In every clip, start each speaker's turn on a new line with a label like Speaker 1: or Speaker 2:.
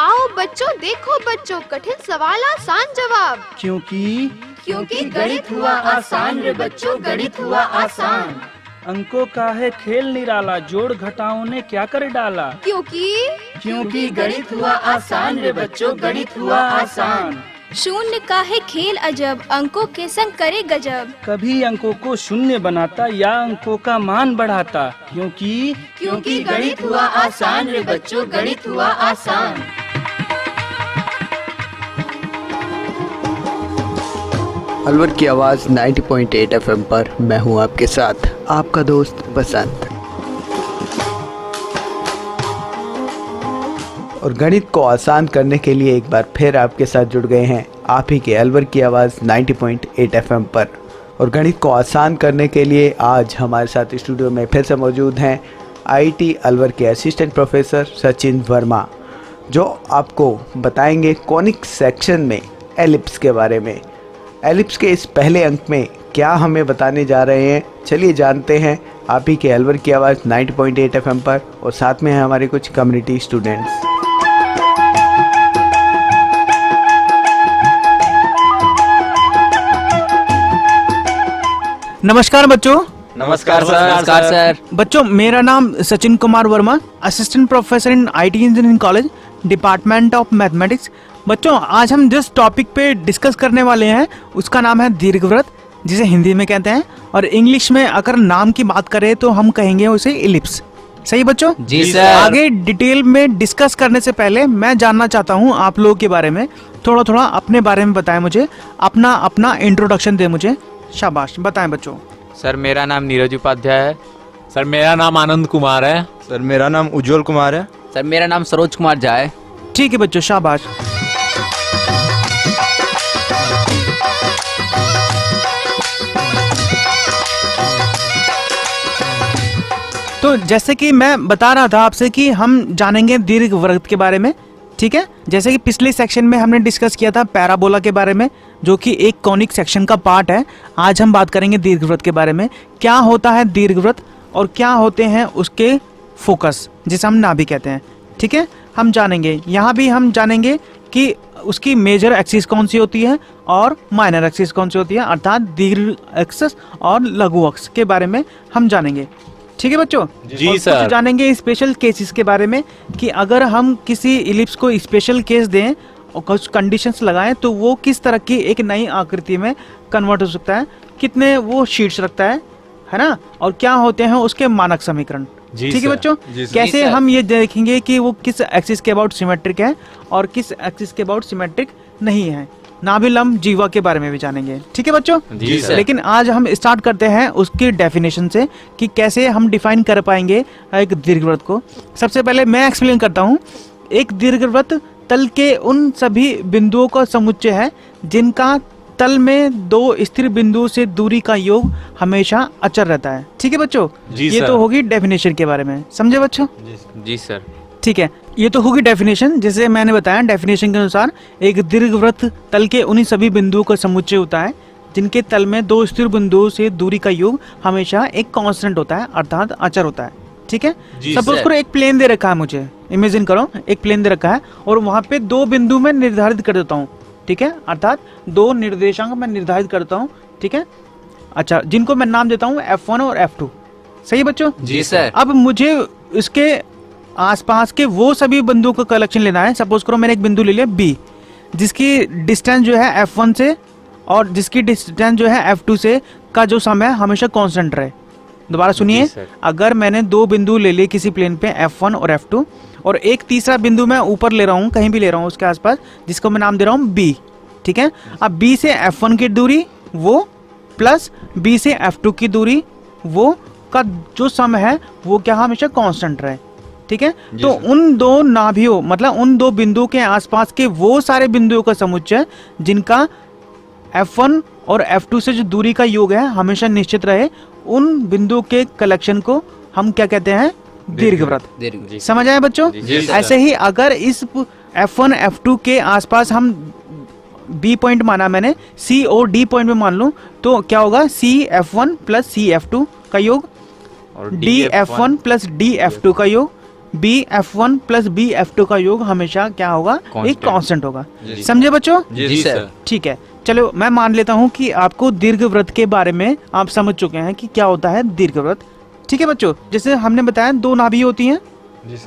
Speaker 1: आओ बच्चों, देखो बच्चों, कठिन सवाल आसान जवाब।
Speaker 2: क्योंकि गणित हुआ आसान रे बच्चों, गणित हुआ आसान।
Speaker 3: अंकों का है खेल निराला, जोड़ घटाओं ने क्या कर डाला।
Speaker 2: क्योंकि गणित हुआ आसान रे बच्चों, गणित हुआ आसान।
Speaker 4: शून्य का है खेल अजब, अंकों के संग करे गजब।
Speaker 3: कभी अंकों को शून्य बनाता या अंकों का मान बढ़ाता।
Speaker 2: क्योंकि गणित हुआ आसान रे बच्चों, गणित हुआ आसान।
Speaker 5: अलवर की आवाज़ 90.8 FM पर मैं हूं आपके साथ, आपका दोस्त बसंत। और गणित को आसान करने के लिए एक बार फिर आपके साथ जुड़ गए हैं आप ही के अलवर की आवाज़ 90.8 FM पर। और गणित को आसान करने के लिए आज हमारे साथ स्टूडियो में फिर से मौजूद हैं IIT अलवर के असिस्टेंट प्रोफेसर सचिन वर्मा, जो आपको बताएंगे कॉनिक सेक्शन में एलिप्स के बारे में। एलिप्स के इस पहले अंक में क्या हमें बताने जा रहे हैं, चलिए जानते हैं आप ही के अलवर की आवाज़ 90.8 FM पर। और साथ में हैं हमारे कुछ कम्युनिटी स्टूडेंट्स।
Speaker 6: नमस्कार बच्चों।
Speaker 7: नमस्कार सर।
Speaker 6: बच्चों, मेरा नाम Sachin Kumar Verma, assistant professor in IT engineering college, department of mathematics. बच्चों, आज हम जिस टॉपिक पे डिस्कस करने वाले हैं उसका नाम है दीर्घवृत्त, जिसे हिंदी में कहते हैं, और इंग्लिश में अगर नाम की बात करें तो हम कहेंगे उसे इलिप्स। सही बच्चों?
Speaker 7: जी सर।
Speaker 6: आगे डिटेल में डिस्कस करने से पहले मैं जानना चाहता हूँ आप लोगों के बारे में। थोड़ा अपने बारे में बताएं मुझे, अपना इंट्रोडक्शन दे मुझे। शाबाश, बताएं बच्चों।
Speaker 7: सर, मेरा नाम नीरज उपाध्याय है।
Speaker 8: सर, मेरा नाम आनंद कुमार है।
Speaker 9: सर, मेरा नाम उज्जवल कुमार है।
Speaker 10: सर, मेरा नाम सरोज कुमार झा है।
Speaker 6: ठीक है बच्चों, शाबाश। तो जैसे कि मैं बता रहा था आपसे कि हम जानेंगे दीर्घवृत्त के बारे में, ठीक है। जैसे कि पिछले सेक्शन में हमने डिस्कस किया था पैराबोला के बारे में, जो कि एक कॉनिक सेक्शन का पार्ट है। आज हम बात करेंगे दीर्घवृत्त के बारे में। क्या होता है दीर्घवृत्त और क्या होते हैं उसके फोकस, जिसे हम नाभि कहते हैं, ठीक है। हम जानेंगे, यहाँ भी हम जानेंगे कि उसकी मेजर एक्सिस कौन सी होती है और माइनर एक्सिस कौन सी होती है, अर्थात दीर्घ अक्ष और लघु अक्ष के बारे में हम जानेंगे, ठीक है बच्चों।
Speaker 8: जी सर।
Speaker 6: जानेंगे स्पेशल केसेस के बारे में कि अगर हम किसी इलिप्स को स्पेशल केस दें और कुछ कंडीशंस लगाएं तो वो किस तरह की एक नई आकृति में कन्वर्ट हो सकता है, कितने वो शीट्स रखता है ना, और क्या होते हैं उसके मानक समीकरण, ठीक है बच्चों। कैसे हम ये देखेंगे कि वो किस एक्सिस के अबाउट सिमेट्रिक है और किस एक्सिस के अबाउट सिमेट्रिक नहीं है। नाभि लंब जीवा के बारे में भी जानेंगे, ठीक है बच्चों।
Speaker 8: जी सर।
Speaker 6: लेकिन आज हम स्टार्ट करते हैं उसकी डेफिनेशन से कि कैसे हम डिफाइन कर पाएंगे एक दीर्घवृत्त को। सबसे पहले मैं एक्सप्लेन करता हूँ। एक दीर्घवृत्त तल के उन सभी बिंदुओं का समुच्चय है जिनका तल में दो स्थिर बिंदुओं से दूरी का योग हमेशा अचर रहता है, ठीक है बच्चों। ये तो होगी डेफिनेशन के बारे में, समझे बच्चों?
Speaker 7: जी सर।
Speaker 6: ठीक है, ये तो होगी डेफिनेशन, जैसे मैंने बताया। डेफिनेशन के अनुसार एक दीर्घवृत्त तल के उन्हीं सभी बिंदुओं का समुच्चय होता है जिनके तल में दो स्थिर बिंदुओं से दूरी का योग हमेशा एक कांस्टेंट होता है, अर्थात अचर होता है, ठीक है। सपोज करो एक प्लेन दे रखा है, मुझे इमेजिन करो एक प्लेन दे रखा है और वहां पे दो बिंदु मैं निर्धारित कर देता हूँ, ठीक है, अर्थात दो निर्देशांक मैं निर्धारित करता हूँ, ठीक है। अच्छा, जिनको मैं नाम देता हूँ F1 और F2, सही बच्चों?
Speaker 7: जी सर।
Speaker 6: अब मुझे इसके आसपास के वो सभी बिंदुओं का कलेक्शन लेना है। सपोज करो मैंने एक बिंदु ले लिया B, जिसकी डिस्टेंस जो है F1 से और जिसकी डिस्टेंस जो है F2 से का जो सम है हमेशा कांस्टेंट रहे। दोबारा सुनिए, अगर मैंने दो बिंदु ले लिए किसी प्लेन पे F1 और F2 और एक तीसरा बिंदु मैं ऊपर ले रहा हूँ, कहीं भी ले रहा हूँ उसके आसपास, जिसको मैं नाम दे रहा हूँ B, ठीक है। अब B से F1 की दूरी वो प्लस B से F2 की दूरी वो का जो सम है वो क्या हमेशा कांस्टेंट रहे, ठीक है। तो उन दो नाभियों मतलब उन दो बिंदुओं के आसपास के वो सारे बिंदुओं का समुच्चय जिनका F1 और F2 से जो दूरी का योग है हमेशा निश्चित रहे, उन बिंदुओं के कलेक्शन को हम क्या कहते हैं? दीर्घवृत्त। समझ आए बच्चों? ऐसे ही अगर इस F1 F2 के आसपास हम B पॉइंट माना मैंने, C और D पॉइंट में मान लूं, तो क्या होगा? CF1 प्लस CF2 का योग, DF1 प्लस DF2 का योग, BF1 प्लस BF2 का योग हमेशा क्या होगा, एक कांस्टेंट होगा। समझे बच्चों?
Speaker 10: जी सर।
Speaker 6: ठीक है, चलो मैं मान लेता हूँ कि आपको दीर्घवृत्त के बारे में आप समझ चुके हैं कि क्या होता है दीर्घवृत्त। ठीक है बच्चों, जैसे हमने बताया 2 नाभि होती हैं,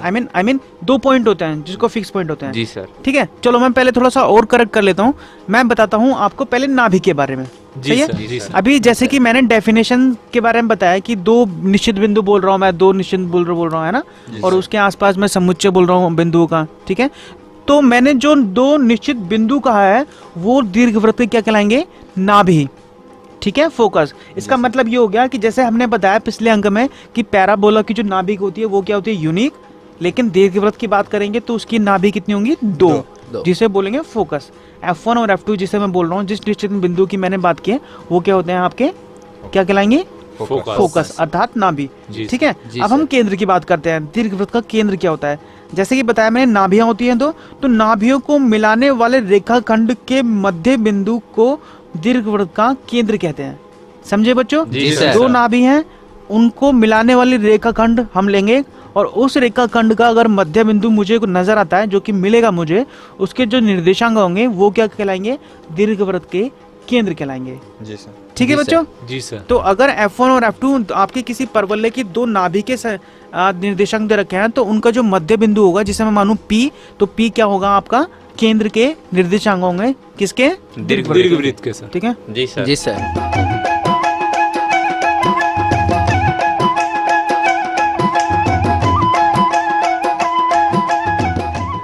Speaker 6: आई मीन 2 पॉइंट होते हैं जिसको फिक्स पॉइंट होते हैं।
Speaker 7: जी सर।
Speaker 6: ठीक है, चलो मैं पहले थोड़ा सा और करेक्ट कर लेता हूँ। मैं बताता हूँ आपको पहले नाभि के बारे में। सही है?
Speaker 8: जी सर।
Speaker 6: अभी जैसे कि मैंने डेफिनेशन के बारे में बताया कि 2 निश्चित बिंदु बोल रहा हूँ मैं, 2 निश्चित बोल रहा हूँ, है ना, और उसके आसपास मैं समुच्चय बोल रहा हूँ बिंदुओं का। ठीक है, तो मैंने जो 2 निश्चित बिंदु कहा है वो दीर्घवृत्त क्या कहलाएंगे, नाभि। ठीक है, फोकस। इसका मतलब ये हो गया कि जैसे हमने बताया पिछले अंक में कि पैराबोला की जो नाभि होती है वो क्या होती है, यूनिक, लेकिन दीर्घवृत्त की बात करेंगे तो उसकी नाभि कितनी होंगी, 2, जिसे बोलेंगे फोकस। F1 और F2 जिसे मैं बोल रहा हूँ, जिस निश्चित बिंदु की मैंने बात की है वो क्या होते हैं आपके, क्या कहलाएंगे, फोकस अर्थात नाभि। ठीक है, अब हम केंद्र की बात करते हैं। दीर्घवृत्त का केंद्र क्या होता है, जैसे कि बताया मैंने नाभियां होती हैं तो नाभियों को मिलाने वाले रेखाखंड के मध्य बिंदु को दीर्घवृत्त का केंद्र कहते हैं। समझे बच्चों? 2 नाभि हैं, उनको मिलाने वाली रेखाखंड हम लेंगे और उस रेखाखंड का अगर मध्य बिंदु मुझे नजर आता है, जो कि मिलेगा मुझे, उसके जो निर्देशांक होंगे वो क्या कहलाएंगे, दीर्घवृत्त के केंद्र कहलाएंगे। जी सर। ठीक है बच्चों?
Speaker 8: जी सर।
Speaker 6: तो अगर F1 और F2 आपके किसी परवलय की 2 नाभि के निर्देशांक दे रखे हैं तो उनका जो मध्य बिंदु होगा, जिसे मैं मानूं P, तो P क्या होगा आपका, केंद्र के निर्देशांक होंगे किसके,
Speaker 8: दीर्घवृत्त के सर।
Speaker 6: ठीक है?
Speaker 7: जी सर।
Speaker 10: जी सर।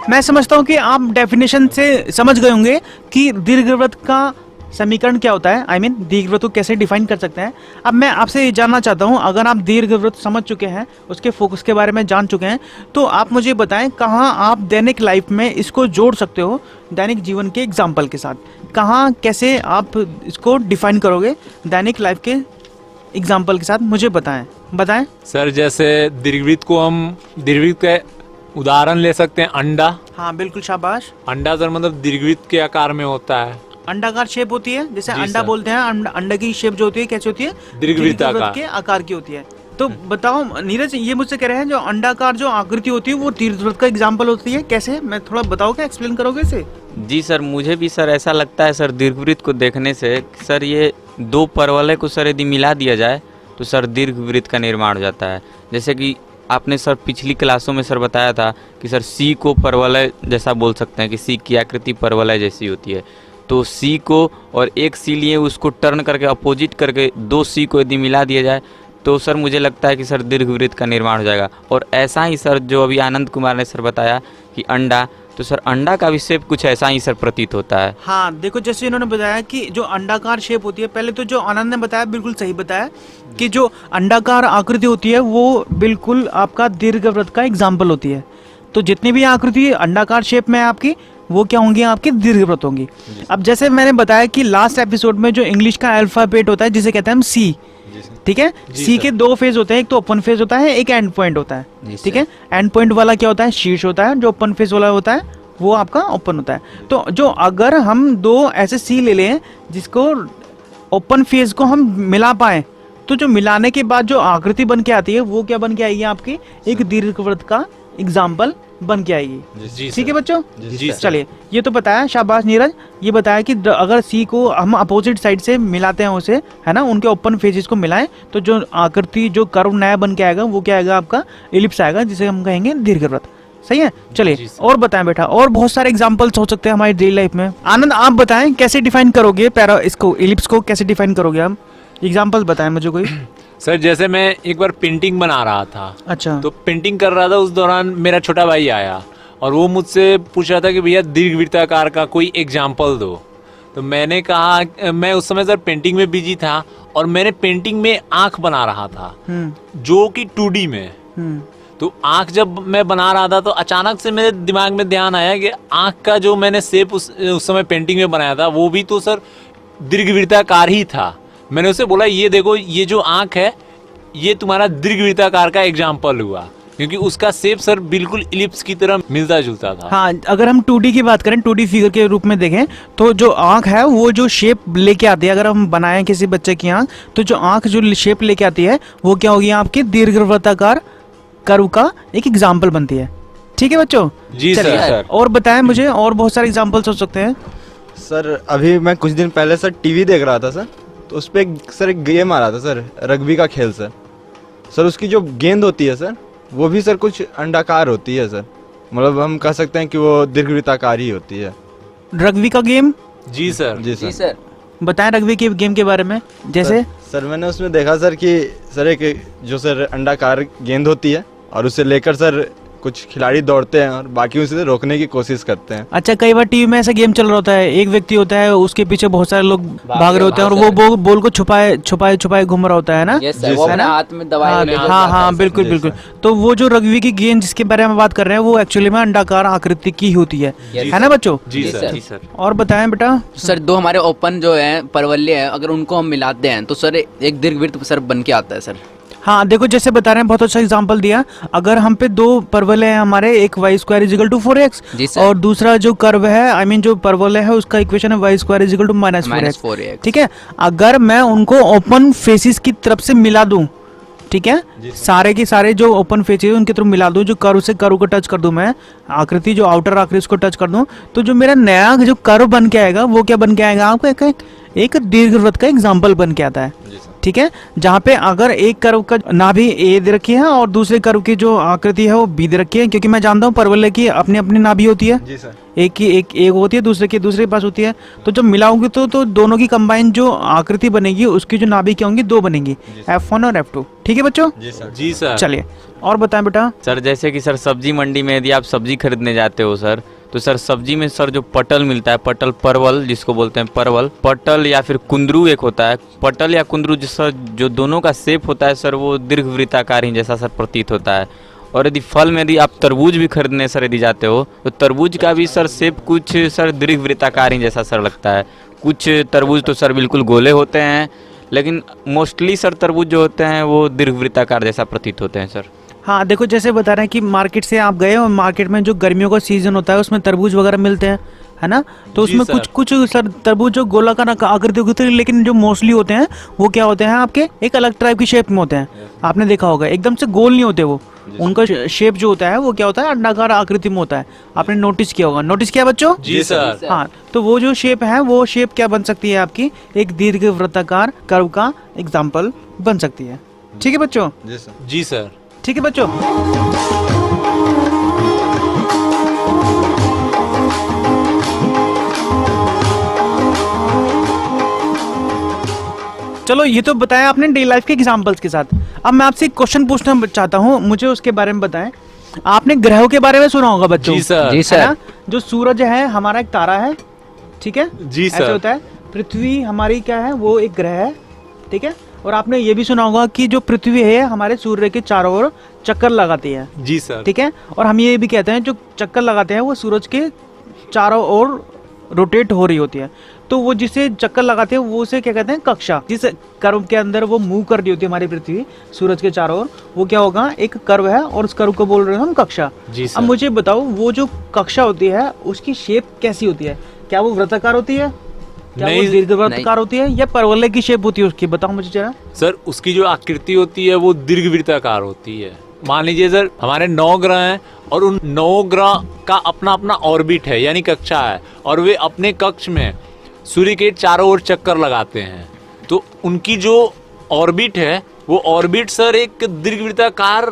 Speaker 6: मैं समझता हूँ कि आप डेफिनेशन से समझ गए होंगे कि दीर्घवृत्त का समीकरण क्या होता है, आई मीन दीर्घवृत्त को कैसे डिफाइन कर सकते हैं। अब मैं आपसे ये जानना चाहता हूँ, अगर आप दीर्घवृत्त समझ चुके हैं, उसके फोकस के बारे में जान चुके हैं, तो आप मुझे बताएं कहाँ आप दैनिक लाइफ में इसको जोड़ सकते हो, दैनिक जीवन के एग्जाम्पल के साथ, कहाँ कैसे आप इसको डिफाइन करोगे दैनिक लाइफ के एग्जाम्पल के साथ, मुझे बताएं।
Speaker 8: सर जैसे दीर्घवृत्त को हम दीर्घवृत्त का उदाहरण ले सकते हैं, अंडा।
Speaker 6: हाँ बिल्कुल, शाबाश।
Speaker 8: अंडा सर मतलब दीर्घवृत्त के आकार में होता है,
Speaker 6: अंडाकार शेप होती है, जैसे अंडा बोलते हैं, अंडा की शेप जो होती है कैसे होती है,
Speaker 8: दीर्घवृत्त
Speaker 6: के आकार की होती है। तो बताओ नीरज, ये मुझसे कह रहे हैं जो अंडाकार जो आकृति होती है वो दीर्घवृत्त का एग्जाम्पल होती है, कैसे, मैं थोड़ा बताओगे, एक्सप्लेन करोगे इसे?
Speaker 7: जी सर, मुझे भी सर ऐसा लगता है सर दीर्घवृत्त को देखने से, सर ये 2 परवलय को सर यदि मिला दिया जाए तो सर दीर्घवृत्त का निर्माण हो जाता है। जैसे कि आपने सर पिछली क्लासों में सर बताया था कि सर सी को परवलय जैसा बोल सकते हैं कि सी की आकृति परवलय जैसी होती है, तो सी को और एक सी लिए उसको टर्न करके अपोजिट करके 2 सी को यदि मिला दिया जाए तो सर मुझे लगता है कि सर दीर्घवृत्त का निर्माण हो जाएगा। और ऐसा ही सर जो अभी आनंद कुमार ने सर बताया कि अंडा, तो सर अंडा का भी शेप कुछ ऐसा ही सर प्रतीत होता है।
Speaker 6: हाँ देखो, जैसे इन्होंने बताया कि जो अंडाकार शेप होती है, पहले तो जो आनंद ने बताया बिल्कुल सही बताया कि जो अंडाकार आकृति होती है वो बिल्कुल आपका दीर्घवृत्त का एग्जाम्पल होती है। तो जितनी भी आकृति अंडाकार शेप में आपकी, वो क्या होंगी, आपकी दीर्घवृत्त होंगी। अब जैसे मैंने बताया कि लास्ट एपिसोड में जो इंग्लिश का अल्फाबेट होता है जिसे कहते हैं हम सी, ठीक है, सी के 2 फेज होते हैं, एक तो ओपन फेज होता है, एक एंड पॉइंट होता है। ठीक है, एंड पॉइंट वाला क्या होता है, शीर्ष होता है, जो ओपन फेज वाला होता है वो आपका ओपन होता है। तो जो अगर हम 2 ऐसे सी ले लें जिसको ओपन फेज को हम मिला पाए, तो जो मिलाने के बाद जो आकृति बन के आती है वो क्या बन के आएगी, आपकी एक दीर्घवृत्त का एग्जाम्पल बन के आएगी। ठीक है बच्चों? चलिए, ये तो बताया, शाबाश नीरज। ये बताया कि अगर सी को हम अपोजिट साइड से मिलाते हैं उसे, है ना, उनके ओपन फेजेस को मिलाएं तो जो आकृति, जो कर्व नया बन के आएगा वो क्या आएगा, आपका एलिप्स आएगा, जिसे हम कहेंगे दीर्घवृत्त। सही है? चलिए और बताएं बेटा, और बहुत सारे एग्जांपल्स हो सकते हैं हमारी डेली लाइफ में। आनंद आप बताएं कैसे डिफाइन करोगे इसको, एलिप्स को कैसे डिफाइन करोगे आप, एग्जांपल्स बताएं मुझे कोई।
Speaker 8: सर जैसे मैं एक बार पेंटिंग बना रहा था,
Speaker 6: अच्छा, तो
Speaker 8: पेंटिंग कर रहा था, उस दौरान मेरा छोटा भाई आया और वो मुझसे पूछ रहा था कि भैया दीर्घवृत्ताकार का कोई एग्जाम्पल दो। तो मैंने कहा, मैं उस समय सर पेंटिंग में बिजी था और मैंने पेंटिंग में आंख बना रहा था जो कि 2D में। तो आंख जब मैं बना रहा था तो अचानक से मेरे दिमाग में ध्यान आया कि आंख का जो मैंने शेप उस समय पेंटिंग में बनाया था वो भी तो सर दीर्घवृत्ताकार ही था। मैंने उसे बोला, ये देखो, ये जो आंख है ये तुम्हारा दीर्घवृत्ताकार का एग्जाम्पल हुआ, क्योंकि उसका शेप सर बिल्कुल इलिप्स की तरह मिलता जुलता था।
Speaker 6: हाँ, अगर हम 2D की बात करें, 2D फिगर के रूप में देखें तो जो आंख है वो जो शेप लेके आती है, अगर हम बनाएं किसी बच्चे की आंख, तो जो आंख जो शेप लेके आती है वो क्या होगी, आपकी दीर्घवृत्ताकार कर्व का एक एग्जाम्पल बनती है। ठीक है बच्चों?
Speaker 8: जी
Speaker 6: चलिए,
Speaker 8: सर।
Speaker 6: और बताएं मुझे, और बहुत सारे एग्जाम्पल्स हो सकते हैं।
Speaker 9: सर अभी मैं कुछ दिन पहले सर टीवी देख रहा था सर, तो उस पर सर एक गेम आ रहा था सर, रग्बी का खेल सर। सर उसकी जो गेंद होती है सर, वो भी सर कुछ अंडाकार होती है सर, मतलब हम कह सकते हैं कि वो दीर्घवृत्ताकार ही होती है।
Speaker 6: रग्बी का गेम?
Speaker 8: जी सर।
Speaker 9: जी
Speaker 10: जी
Speaker 9: सर।
Speaker 10: सर।
Speaker 6: बताएं रग्बी के गेम के बारे में। जैसे
Speaker 9: सर मैंने उसमें देखा सर कि सर एक जो सर अंडाकार गेंद होती है और उसे लेकर सर कुछ खिलाड़ी दौड़ते हैं और बाकी उसे रोकने की कोशिश करते हैं।
Speaker 6: अच्छा, कई बार टीवी में ऐसा गेम चल रहा होता है, एक व्यक्ति होता है, उसके पीछे बहुत सारे लोग भाग रहे होते हैं और वो बॉल को छुपाए छुपाए छुपाए घूम रहा होता है ना।
Speaker 10: यस सर, वो अपने हाथ में दबाए
Speaker 6: हाँ
Speaker 10: लेकर
Speaker 6: हाँ
Speaker 10: जाता
Speaker 6: हाँ
Speaker 10: है।
Speaker 6: बिल्कुल
Speaker 9: जी
Speaker 6: बिल्कुल।
Speaker 9: सर।
Speaker 6: तो वो जो रग्बी की गेंद जिसके बारे में बात कर रहे हैं वो एक्चुअली में अंडाकार आकृति की होती है ना बच्चों?
Speaker 8: जी
Speaker 10: जी
Speaker 8: सर।
Speaker 10: सर।
Speaker 7: जी सर।
Speaker 6: और बताएं बेटा।
Speaker 10: सर दो हमारे ओपन जो है परवल्य है, अगर उनको हम मिलाते हैं तो सर एक दीर्घवृत्त सर बन के आता है सर।
Speaker 6: हाँ देखो, जैसे बता रहे हैं, बहुत अच्छा एग्जांपल दिया। अगर हम पे दो परवलय हैं हमारे, एक y² = 4x
Speaker 10: जी सर।
Speaker 6: और दूसरा जो कर्व है जो परवलय है उसका इक्वेशन है y² = -4x। ठीक है, अगर मैं उनको ओपन फेसिस की तरफ से मिला दूं, ठीक है, सारे के सारे जो ओपन फेसिस उनकी तरफ मिला दूं, जो कर्व से कर्व को टच कर दूं, मैं आकृति जो आउटर आकृति उसको टच कर दूं, तो जो मेरा नया जो कर्व बन के आएगा वो क्या बन के आएगा? आपको एक दीर्घवृत्त का एग्जाम्पल बन के आता है। ठीक है, जहाँ पे अगर एक कर्व का नाभि ए दे रखी है और दूसरे कर्व की जो आकृति है वो बी दे रखी है, क्योंकि मैं जानता हूँ परवलय की अपनी अपनी नाभि होती है।
Speaker 9: जी सर।
Speaker 6: एक होती है, दूसरे के पास होती है। तो जब मिलाऊंगी तो दोनों की कंबाइन जो आकृति बनेगी उसकी जो नाभि क्या होंगी? 2 बनेंगी, F1 और F2। ठीक है बच्चों?
Speaker 9: जी सर।
Speaker 8: जी सर।
Speaker 6: चलिए और बताएं बेटा।
Speaker 7: सर जैसे कि सर सब्जी मंडी में यदि आप सब्जी खरीदने जाते हो सर, तो सर सब्जी में सर जो पटल मिलता है, पटल परवल जिसको बोलते हैं परवल, पटल या फिर कुंदरू एक होता है, पटल या कुंदरू जो दोनों का शेप होता है सर वो दीर्घवृत्ताकार ही जैसा सर प्रतीत होता है। और यदि फल में यदि आप तरबूज भी खरीदने सर यदि जाते हो तो तरबूज का भी सर शेप कुछ सर दीर्घवृत्ताकार ही जैसा सर लगता है। कुछ तरबूज तो सर बिल्कुल गोले होते हैं, लेकिन मोस्टली सर तरबूज जो होते हैं वो दीर्घवृत्ताकार जैसा प्रतीत होते हैं सर।
Speaker 6: हाँ देखो, जैसे बता रहे हैं कि मार्केट से आप गए और मार्केट में जो गर्मियों का सीजन होता है उसमें तरबूज वगैरह मिलते हैं, है ना? तो
Speaker 8: जी
Speaker 6: उसमें
Speaker 8: सर।
Speaker 6: कुछ सर तरबूज जो गोलाकार आकृति होती है, लेकिन जो मोस्टली होते हैं वो क्या होते हैं? आपके एक अलग टाइप की शेप में होते हैं। आपने देखा होगा, एकदम से गोल नहीं होते वो, उनका शेप जो होता है वो क्या होता है? अंडाकार आकृति में होता है। आपने नोटिस किया होगा, नोटिस किया बच्चों?
Speaker 8: जी सर।
Speaker 6: हाँ, तो वो जो शेप है वो शेप क्या बन सकती है? आपकी एक दीर्घवृत्ताकार कर्व का एग्जाम्पल बन सकती है। ठीक है बच्चों?
Speaker 9: जी सर।
Speaker 8: जी सर।
Speaker 6: ठीक है बच्चों। चलो ये तो बताया आपने डे लाइफ के एग्जांपल्स के साथ। अब मैं आपसे एक क्वेश्चन पूछना चाहता हूँ, मुझे उसके बारे में बताएं। आपने ग्रहों के बारे में सुना होगा बच्चों?
Speaker 8: जी सर।
Speaker 10: जी
Speaker 6: है
Speaker 10: सर।
Speaker 6: ना? जो सूरज है हमारा एक तारा है, ठीक है?
Speaker 8: जी
Speaker 6: ऐसे
Speaker 8: सर।
Speaker 6: होता है। पृथ्वी हमारी क्या है? वो एक ग्रह है, ठीक है? और आपने ये भी सुना होगा कि जो पृथ्वी है हमारे सूर्य के चारों ओर चक्कर लगाती है,
Speaker 8: जी सर।
Speaker 6: ठीक है? और हम ये भी कहते हैं जो चक्कर लगाते हैं वो सूरज के चारों ओर रोटेट हो रही होती है। तो वो जिसे चक्कर लगाते हैं वो उसे क्या कहते हैं? कक्षा। जिस कर्व के अंदर वो मूव कर रही होती है हमारी पृथ्वी सूरज के चारों ओर, वो क्या होगा? एक कर्व है और उस कर्व को बोल रहे हैं हम कक्षा।
Speaker 8: जी
Speaker 6: अब
Speaker 8: सर।
Speaker 6: मुझे बताओ, वो जो कक्षा होती है उसकी शेप कैसी होती है? क्या वो वृत्ताकार होती है? क्या वो
Speaker 8: नहीं।
Speaker 6: दीर्घवृत्ताकार होती है या परवलय की शेप होती है उसकी? बताओ मुझे जरा।
Speaker 8: सर उसकी जो आकृति होती है वो दीर्घवृत्ताकार होती है। मान लीजिए सर हमारे 9 ग्रह हैं और उन 9 ग्रह का अपना अपना ऑर्बिट है यानी कक्षा है, और वे अपने कक्ष में सूर्य के चारों ओर चक्कर लगाते हैं। तो उनकी जो ऑर्बिट है वो ऑर्बिट सर एक दीर्घवृत्ताकार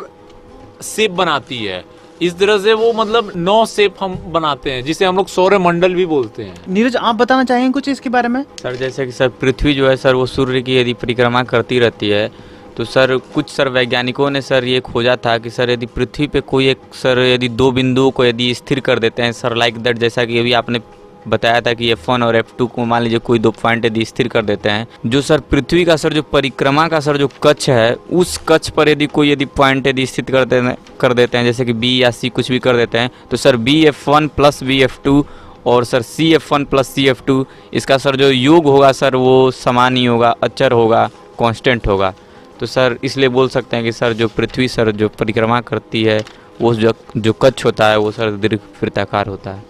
Speaker 8: शेप बनाती है। इस तरह से वो मतलब 9 शेप हम बनाते हैं जिसे हम लोग सौर मंडल भी बोलते हैं।
Speaker 6: नीरज आप बताना चाहेंगे कुछ इसके बारे में?
Speaker 7: सर जैसे कि सर पृथ्वी जो है सर वो सूर्य की यदि परिक्रमा करती रहती है, तो सर कुछ सर वैज्ञानिकों ने सर ये खोजा था कि सर यदि पृथ्वी पे कोई एक सर यदि 2 बिंदुओं को यदि स्थिर कर देते हैं सर, लाइक दैट, जैसा कि अभी आपने बताया था कि F1 और F2 को मान लीजिए कोई 2 पॉइंट यदि स्थिर कर देते हैं, जो सर पृथ्वी का सर जो परिक्रमा का सर जो कक्ष है उस कक्ष पर यदि कोई यदि पॉइंट यदि स्थित कर देते हैं जैसे कि B या C कुछ भी कर देते हैं, तो सर BF1 + BF2 और सर CF1 + CF2 इसका सर जो योग होगा सर वो समान ही होगा, अचर होगा, कांस्टेंट होगा। तो सर इसलिए बोल सकते हैं कि सर जो पृथ्वी सर जो परिक्रमा करती है वो जो कक्ष होता है वो सर दीर्घवृत्ताकार होता है।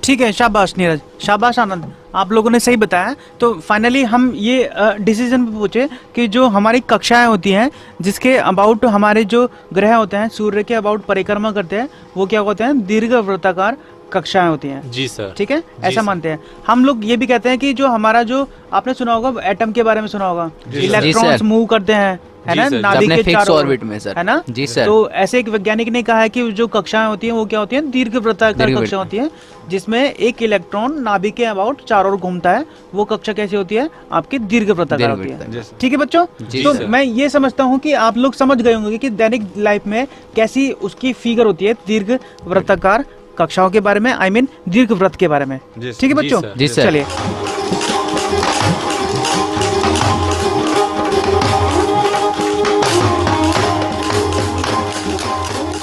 Speaker 6: ठीक है, शाबाश नीरज, शाबाश आनंद, आप लोगों ने सही बताया। तो फाइनली हम ये डिसीजन पे पहुंचे कि जो हमारी कक्षाएं होती हैं जिसके अबाउट हमारे जो ग्रह होते हैं सूर्य के अबाउट परिक्रमा करते हैं, वो क्या होते हैं, दीर्घ वृत्ताकार कक्षाएं होती हैं।
Speaker 8: जी सर।
Speaker 6: ठीक है, ऐसा मानते हैं हम लोग। ये भी कहते हैं कि जो हमारा जो आपने सुना होगा एटम के बारे में सुना होगा, इलेक्ट्रॉन्स मूव करते हैं, है ना, नाभि के
Speaker 10: फिक्स ऑर्बिट में सर,
Speaker 6: है ना।
Speaker 10: जी सर।
Speaker 6: तो ऐसे एक वैज्ञानिक ने कहा है कि जो कक्षाएं होती हैं वो क्या होती हैं, दीर्घ वृत्ताकार कक्षा होती हैं, जिसमें एक इलेक्ट्रॉन नाभि के अबाउट चारों ओर घूमता है। वो कक्षा कैसी होती है, आपकी दीर्घ वृत्ताकार होती है। ठीक है बच्चों, तो मैं ये समझता हूँ कि आप लोग समझ गए होंगे कि दैनिक लाइफ में कैसी उसकी फिगर होती है दीर्घ वृत्ताकार कक्षाओं के बारे में, आई मीन दीर्घ वृत्त के बारे में। ठीक है बच्चों, चलिए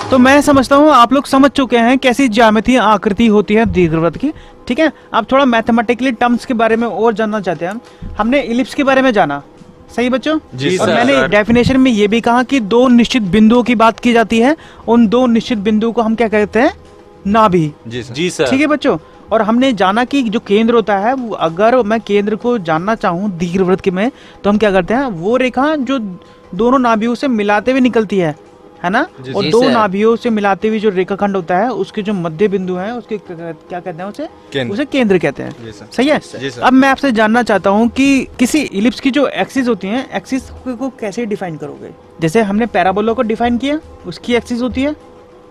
Speaker 6: तो मैं समझता हूँ आप लोग समझ चुके हैं कैसी ज्यामितीय आकृति होती है दीर्घवृत्त की। ठीक है, अब थोड़ा मैथमेटिकली टर्म्स के बारे में और जानना चाहते हैं। हमने इलिप्स के बारे में जाना, सही बच्चों?
Speaker 8: जी
Speaker 6: और
Speaker 8: सर।
Speaker 6: मैंने डेफिनेशन में ये भी कहा कि दो निश्चित बिंदुओं की बात की जाती है, उन दो निश्चित बिंदुओं को हम क्या कहते हैं, नाभि।
Speaker 8: जी सर।
Speaker 6: ठीक है बच्चों, और हमने जाना कि जो केंद्र होता है, अगर मैं केंद्र को जानना चाहूँ दीर्घवृत्त के में, तो हम क्या करते हैं, वो रेखा जो दोनों नाभियों से मिलाते हुए निकलती है ना, और दो नाभियों से मिलाते हुए जो रेखाखंड होता है उसके जो मध्य बिंदु है उसके क्या कहते हैं, उसे केंद्र कहते हैं। सही है। अब मैं आपसे जानना चाहता हूँ कि किसी इलिप्स की जो एक्सिस होती है, एक्सिस को कैसे डिफाइन करोगे? जैसे हमने पैराबोला को डिफाइन किया, उसकी एक्सिस होती है,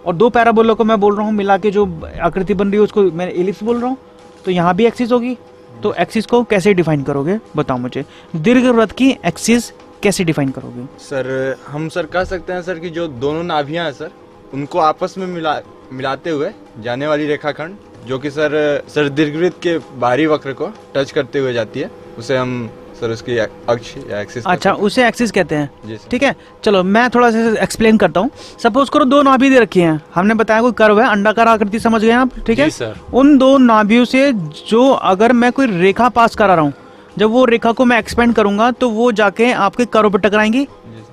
Speaker 6: और दो पैराबोला को मैं बोल रहा हूँ मिला के जो आकृति बन रही है उसको मैं इलिप्स बोल रहा हूँ, तो यहाँ भी एक्सिस होगी। तो एक्सिस को कैसे डिफाइन करोगे, बताओ मुझे, दीर्घवृत्त की एक्सिस कैसे डिफाइन करोगे?
Speaker 9: सर हम सर कह सकते हैं सर कि जो दोनों नाभियां हैं सर, उनको आपस में मिलाते हुए जाने वाली रेखाखंड, जो कि सर दीर्घवृत्त के बाहरी वक्र को टच करते हुए जाती है, उसे हम सर उसकी अक्ष या एक्सिस।
Speaker 6: अच्छा, उसे एक्सिस कहते हैं।
Speaker 9: जी।
Speaker 6: ठीक है, चलो मैं थोड़ा सा एक्सप्लेन करता हूँ। सपोज करो दो नाभि दे रखी हैं, हमने बताया कोई कर्व है, अंडाकार आकृति, समझ गए आप? ठीक है
Speaker 8: सर।
Speaker 6: उन दो नाभियों से जो अगर मैं कोई रेखा पास करा रहा हूँ, जब वो रेखा को मैं एक्सपेंड करूंगा तो वो जाके आपके कर्व पर टकराएंगी,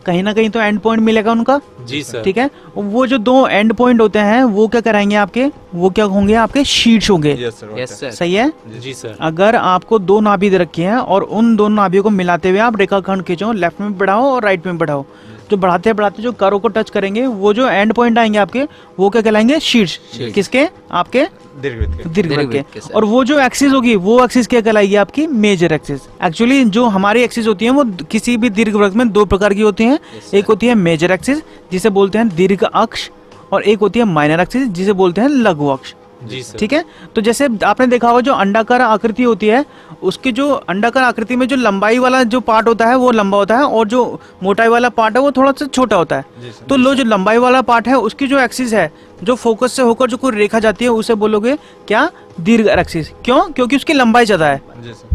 Speaker 6: कहीं ना कहीं तो एंड पॉइंट मिलेगा उनका।
Speaker 8: जी सर।
Speaker 6: ठीक है, वो जो दो एंड पॉइंट होते हैं वो क्या कराएंगे आपके, वो क्या होंगे, आपके शीर्ष होंगे।
Speaker 10: Yes sir.
Speaker 6: सही है।
Speaker 8: जी सर।
Speaker 6: अगर आपको दो नाभि दे रखी हैं और उन दोनों नाभियों को मिलाते हुए आप रेखाखंड खींचो, लेफ्ट में बढ़ाओ और राइट में बढ़ाओ, जो बढ़ाते बढ़ाते जो कर्व को टच करेंगे, वो जो एंड पॉइंट आएंगे आपके, वो क्या कहलाएंगे, शीर्ष। किसके, आपके दीर्घवृत्त के। और वो जो एक्सिस होगी वो एक्सिस क्या कहलाएगी, आपकी मेजर एक्सिस। एक्चुअली जो हमारी एक्सिस होती है वो किसी भी दीर्घवृत्त में दो प्रकार की होती हैं। एक होती है मेजर एक्सिस जिसे बोलते हैं दीर्घ अक्ष, और एक होती है माइनर एक्सिस जिसे बोलते हैं लघु अक्ष।
Speaker 8: जी सर।
Speaker 6: ठीक है, तो जैसे आपने देखा होगा जो अंडाकार आकृति होती है, उसके जो अंडाकार आकृति में जो लंबाई वाला जो पार्ट होता है वो लंबा होता है, और जो मोटाई वाला पार्ट है वो थोड़ा सा छोटा होता है। तो लो जो लंबाई वाला पार्ट है उसकी जो एक्सिस है, जो फोकस से होकर जो कोई रेखा जाती है, उसे बोलोगे क्या, दीर्घ एक्सिस। क्यों? क्योंकि उसकी लंबाई ज्यादा है।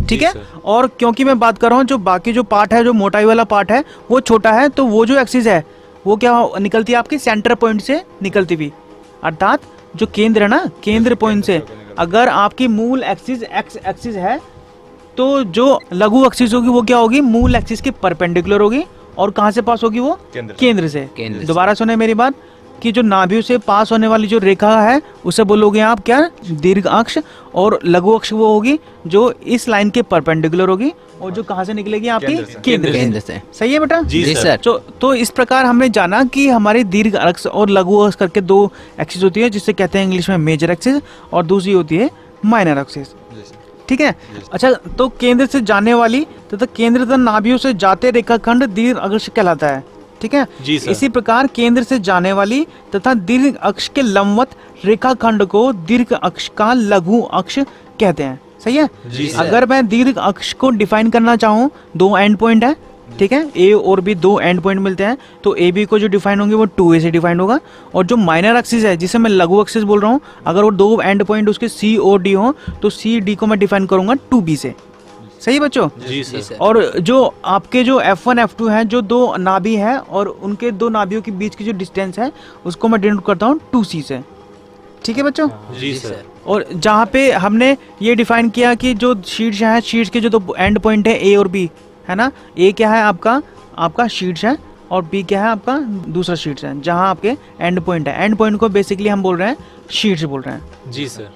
Speaker 6: ठीक है, और क्योंकि मैं बात कर रहा हूँ जो बाकी जो पार्ट है, जो मोटाई वाला पार्ट है वो छोटा है, तो वो जो एक्सिस है वो क्या निकलती है, आपकी सेंटर पॉइंट से निकलती हुई, अर्थात जो केंद्र है ना, केंद्र पॉइंट से अगर आपकी मूल एक्सिस एक्स एक्सिस है, तो जो लघु एक्सिस होगी वो क्या होगी, मूल एक्सिस के परपेंडिकुलर होगी, और कहाँ से पास होगी, वो केंद्र से। दोबारा सुने मेरी बात, कि जो नाभियों से पास होने वाली जो रेखा है उसे बोलोगे आप क्या, दीर्घ अक्ष, और लघु अक्ष वो होगी जो इस लाइन के परपेंडिकुलर होगी, और जो कहाँ से निकलेगी, आपकी केंद्र से। सही है बेटा?
Speaker 8: जी सर।
Speaker 6: तो इस प्रकार हमने जाना कि हमारी दीर्घ अक्ष और लघु अक्ष करके दो एक्सिस होती है, जिसे कहते हैं इंग्लिश में मेजर एक्सिस, और दूसरी होती है माइनर एक्सिस। ठीक है। अच्छा, तो केंद्र से जाने वाली तथा केंद्र तक नाभियों से जाते रेखाखंड दीर्घ अक्ष कहलाता है। ठीक है। इसी प्रकार केंद्र से जाने वाली तथा दीर्घ अक्ष के लंबवत रेखाखंड को दीर्घ अक्ष का लघु अक्ष कहते हैं। सही है। अगर मैं दीर्घ अक्ष को डिफाइन करना चाहूँ, दो एंड पॉइंट है, ठीक है, ए और बी दो एंड पॉइंट मिलते हैं, तो ए बी को जो डिफाइन होंगे वो 2a से डिफाइन होगा, और जो माइनर एक्सिस है जिसे मैं लघु एक्सिस बोल रहा हूँ, अगर वो दो एंड पॉइंट उसके सी और डी हो तो सी डी को मैं डिफाइन करूंगा 2b से। सही बच्चों?
Speaker 8: जी सर।
Speaker 6: और जो आपके जो F1 F2 हैं, जो दो नाभि है और उनके दो नाभियों के बीच की जो डिस्टेंस है उसको मैं डिनोट करता हूँ 2c से। ठीक है बच्चों?
Speaker 8: जी सर।
Speaker 6: और जहाँ पे हमने ये डिफाइन किया कि जो शीर्ष है, शीर्ष के जो दो एंड पॉइंट है A और B, है ना, ए क्या है आपका शीर्ष है, और बी क्या है आपका दूसरा शीर्ष है, जहां आपके एंड पॉइंट है। एंड पॉइंट को बेसिकली हम बोल रहे हैं शीर्ष बोल रहे हैं।
Speaker 8: जी सर।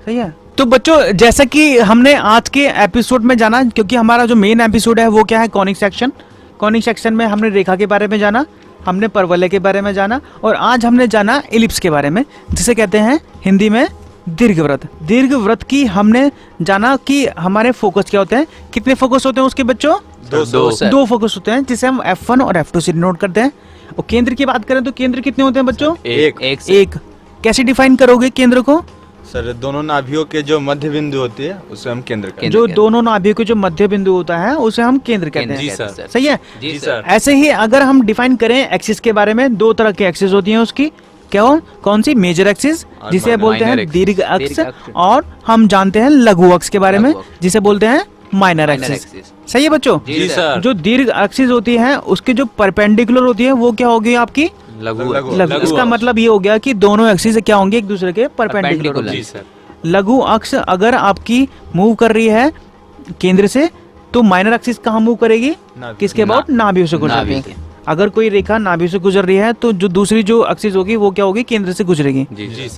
Speaker 6: सही है। तो बच्चों जैसा कि हमने आज के एपिसोड में जाना, क्योंकि हमारा जो मेन एपिसोड है वो क्या है, कॉनिक सेक्शन। कॉनिक सेक्शन में हमने रेखा के बारे में जाना, हमने परवलय के बारे में जाना, और आज हमने जाना एलिप्स के बारे में, जिसे कहते हैं हिंदी में दीर्घवृत्त। दीर्घवृत्त की हमने जाना कि हमारे फोकस क्या होते हैं, कितने फोकस होते हैं उसके बच्चों, दो फोकस होते हैं, जिसे हम F1 और F2 से डिनोट करते हैं। और केंद्र की बात करें तो केंद्र कितने होते हैं बच्चों, एक। कैसे डिफाइन करोगे केंद्र को?
Speaker 9: सर दोनों नाभियों के जो मध्य बिंदु होती है उसे हम केंद्र कहते हैं।
Speaker 6: जो दोनों नाभियों के जो मध्य बिंदु होता है उसे हम केंद्र कहते हैं।
Speaker 8: जी सर।
Speaker 6: सही है।
Speaker 8: जी सर।
Speaker 6: ऐसे ही अगर हम डिफाइन करें एक्सिस के बारे में, दो तरह की एक्सिस होती है उसकी, क्या कौन सी, मेजर एक्सिस जिसे बोलते हैं दीर्घ अक्ष, और हम जानते हैं लघु अक्ष के बारे में जिसे बोलते हैं माइनर एक्सिस। सही है बच्चों।
Speaker 8: जी सर।
Speaker 6: जो दीर्घ एक्सिस होती है उसके जो परपेंडिकुलर होती है वो क्या होगी आपकी,
Speaker 7: लघु
Speaker 6: लघु। इसका मतलब ये हो गया कि दोनों एक्सिस क्या होंगे, एक दूसरे के परपेंडिकुलर।
Speaker 8: जी सर।
Speaker 6: लघु अक्ष अगर आपकी मूव कर रही है केंद्र से, तो माइनर एक्सिस कहाँ मूव करेगी, किसके अबाउट, नाभियों से गुजरेगी। अगर कोई रेखा नाभियों से गुजर रही है तो जो दूसरी जो एक्सिस होगी वो क्या होगी, केंद्र से गुजरेगी।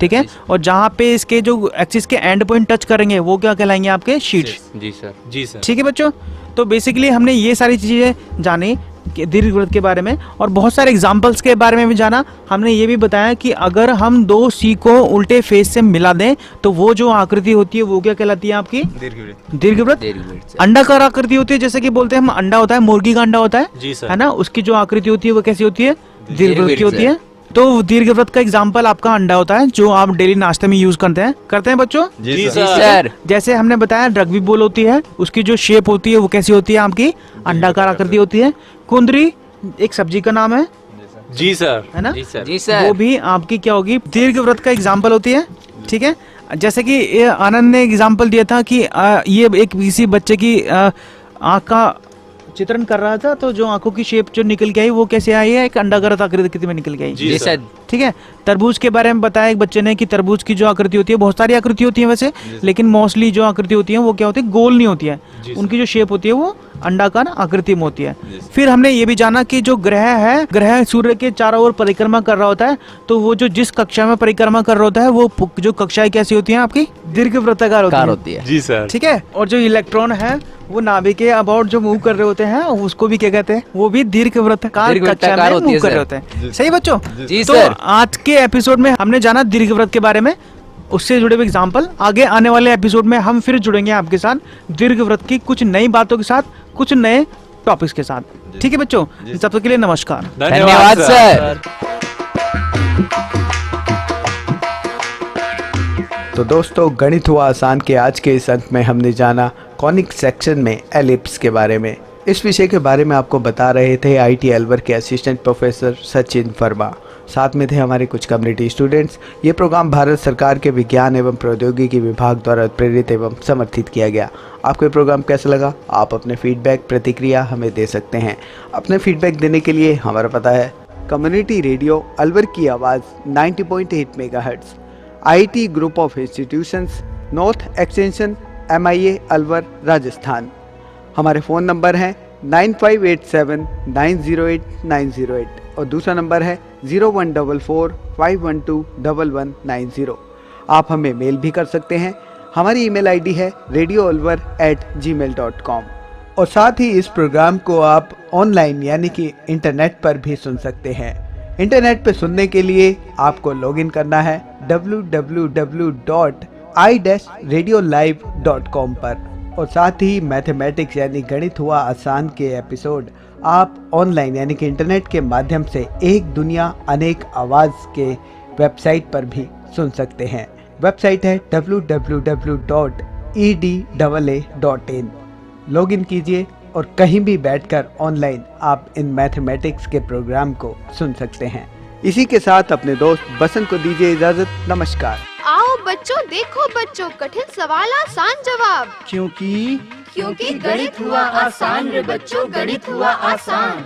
Speaker 6: ठीक है। और जहाँ पे इसके जो एक्सिस के एंड पॉइंट टच करेंगे वो क्या कहलाएंगे, आपके शीट्स।
Speaker 7: जी सर।
Speaker 8: जी सर।
Speaker 6: ठीक है बच्चों। तो बेसिकली हमने ये सारी चीजें जानी दीर्घवृत्त के बारे में, और बहुत सारे एग्जांपल्स के बारे में भी जाना। हमने ये भी बताया कि अगर हम दो सी को उल्टे फेस से मिला दें तो वो जो आकृति होती है वो क्या कहलाती है आपकी, दीर्घवृत्त। अंडाकार आकृति होती है, जैसे कि बोलते हैं हम अंडा होता है, मुर्गी का अंडा होता है,
Speaker 8: जी सर,
Speaker 6: है ना, उसकी जो आकृति होती है वो कैसी होती है, दीर्घवृत्त की होती है। तो दीर्घवृत्त का एग्जाम्पल आपका अंडा होता है जो आप डेली नाश्ते में यूज करते हैं बच्चों।
Speaker 8: जी सर।
Speaker 6: जैसे हमने बताया रग्बी बॉल होती है, उसकी जो शेप होती है वो कैसी होती है, आपकी अंडाकार आकृति होती है। कुंदरी एक सब्जी का नाम है।
Speaker 8: जी सर।
Speaker 6: है ना,
Speaker 10: जी सर।
Speaker 6: वो भी आपकी क्या होगी, दीर्घवृत्त का एग्जाम्पल होती है। ठीक है। जैसे कि आनंद ने एग्जाम्पल दिया था कि ये एक किसी बच्चे की आँख का चित्रण कर रहा था, तो जो आंखों की शेप जो निकल के आई वो कैसे आई है, एक अंडाकार आकृति में निकल के आई।
Speaker 8: जी सर।
Speaker 6: ठीक है। तरबूज के बारे में बताया एक बच्चे ने कि तरबूज की जो आकृति होती है, बहुत सारी आकृति होती है वैसे, लेकिन मोस्टली जो आकृति होती है वो क्या होती है, गोल नहीं होती है, उनकी जो शेप होती है वो अंडाकार आकृति में होती है। फिर हमने ये भी जाना कि जो ग्रह सूर्य के चारों ओर परिक्रमा कर रहा होता है, तो वो जो जिस कक्षा में परिक्रमा कर रहा होता है वो जो कक्षाएं कैसी होती है, आपकी दीर्घवृत्ताकार होती है।
Speaker 8: जी सर।
Speaker 6: ठीक है। और जो इलेक्ट्रॉन है वो नाभिक के अबाउट जो मूव कर रहे होते हैं उसको भी क्या कहते हैं, वो भी दीर्घवृत्ताकार कक्षा में मूव कर रहे होते हैं। सही बच्चों।
Speaker 10: जी
Speaker 6: तो
Speaker 10: सर।
Speaker 6: आज के एपिसोड में हमने जाना दीर्घवृत्त के बारे में, उससे जुड़े हुए एग्जाम्पल। आगे आने वाले एपिसोड में हम फिर जुड़ेंगे आपके साथ दीर्घवृत्त की कुछ नई बातों के साथ, कुछ नए टॉपिक्स के साथ। ठीक है बच्चों, तब तक के लिए नमस्कार।
Speaker 10: धन्यवाद सर।
Speaker 5: तो दोस्तों, गणित हुआ आसान के आज के इस अंक में हमने जाना कॉनिक सेक्शन में एलिप्स के बारे में। इस विषय के बारे में आपको बता रहे थे IIT अलवर के असिस्टेंट प्रोफेसर सचिन वर्मा, साथ में थे हमारे कुछ कम्युनिटी स्टूडेंट्स। ये प्रोग्राम भारत सरकार के विज्ञान एवं प्रौद्योगिकी विभाग द्वारा प्रेरित एवं समर्थित किया गया। आपको ये प्रोग्राम कैसा लगा, आप अपने फीडबैक प्रतिक्रिया हमें दे सकते हैं। अपने फीडबैक देने के लिए हमारा पता है कम्युनिटी रेडियो अलवर की आवाज़ 90.8 megahertz, IIT group of institutions, north extension, MIA Alwar, Rajasthan. हमारे फ़ोन नंबर हैं 9587908908 और दूसरा नंबर है 0144512190। आप हमें मेल भी कर सकते हैं। हमारी ईमेल आईडी है radioalwar@gmail.com। और साथ ही इस प्रोग्राम को आप ऑनलाइन यानी कि इंटरनेट पर भी सुन सकते हैं। इंटरनेट पर सुनने के लिए आपको लॉगिन करना है www.i-radiolive.com पर। और साथ ही मैथमेटिक्स यानी गणित हुआ आसान के एपिसोड आप ऑनलाइन यानी कि इंटरनेट के माध्यम से एक दुनिया अनेक आवाज़ के वेबसाइट पर भी सुन सकते हैं। वेबसाइट है www.edaa.in। लॉगिन कीजिए और कहीं भी बैठकर ऑनलाइन आप इन मैथमेटिक्स के प्रोग्राम को सुन सकते हैं। इसी के साथ अपने दोस्त बसंत को दीजिए इजाजत। नमस्कार।
Speaker 1: आओ बच्चों, देखो बच्चों, कठिन सवाल आसान जवाब।
Speaker 2: क्योंकि गणित हुआ आसान रे बच्चों, गणित हुआ आसान।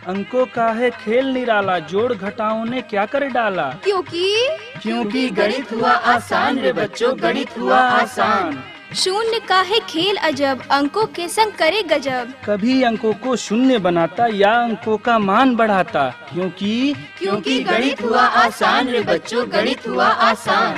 Speaker 3: अंकों का है खेल निराला, जोड़ घटाओं ने क्या कर डाला।
Speaker 2: क्योंकि गणित हुआ आसान रे बच्चों, गणित हुआ आसान।
Speaker 4: शून्य का है खेल अजब, अंकों के संग करे गजब।
Speaker 3: कभी अंकों को शून्य बनाता या अंकों का मान बढ़ाता।
Speaker 2: क्योंकि गणित हुआ आसान रे बच्चों, गणित हुआ आसान।